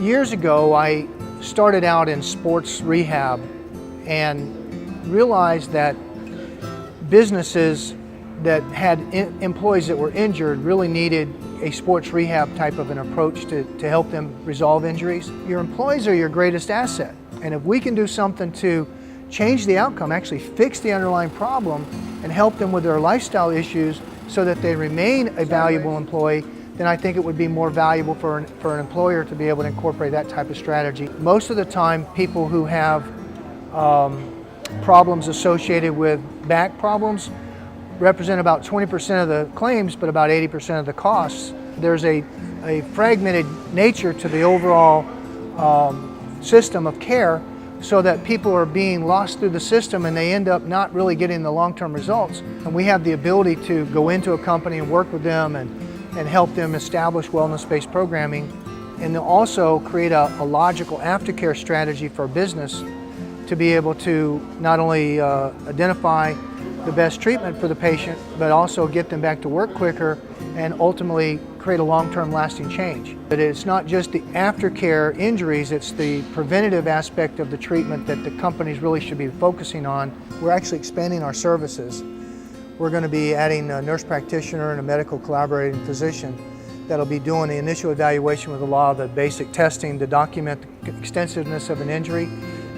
Years ago, I started out in sports rehab and realized that businesses that had employees that were injured really needed a sports rehab type of an approach to help them resolve injuries. Your employees are your greatest asset, and if we can do something to change the outcome, actually fix the underlying problem and help them with their lifestyle issues so that they remain a valuable employee, then I think it would be more valuable for an employer to be able to incorporate that type of strategy. Most of the time, people who have problems associated with back problems represent about 20% of the claims, but about 80% of the costs. There's a fragmented nature to the overall system of care, so that people are being lost through the system and they end up not really getting the long-term results. And we have the ability to go into a company and work with them and help them establish wellness-based programming, and also create a logical aftercare strategy for business to be able to not only identify the best treatment for the patient, but also get them back to work quicker and ultimately create a long-term lasting change. But it's not just the aftercare injuries, it's the preventative aspect of the treatment that the companies really should be focusing on. We're actually expanding our services. We're going to be adding a nurse practitioner and a medical collaborating physician that'll be doing the initial evaluation with a lot of the basic testing to document the extensiveness of an injury.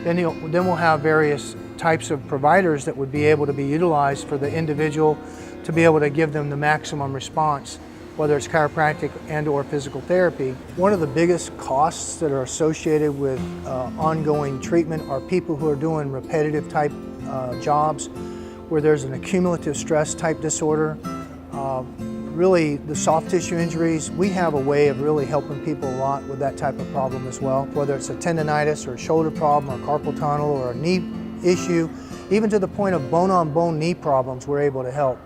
Then we'll have various types of providers that would be able to be utilized for the individual to be able to give them the maximum response, whether it's chiropractic and or physical therapy. One of the biggest costs that are associated with ongoing treatment are people who are doing repetitive type jobs where there's an accumulative stress type disorder. Really, the soft tissue injuries, we have a way of really helping people a lot with that type of problem as well, whether it's a tendonitis or a shoulder problem or carpal tunnel or a knee issue, even to the point of bone-on-bone knee problems, we're able to help.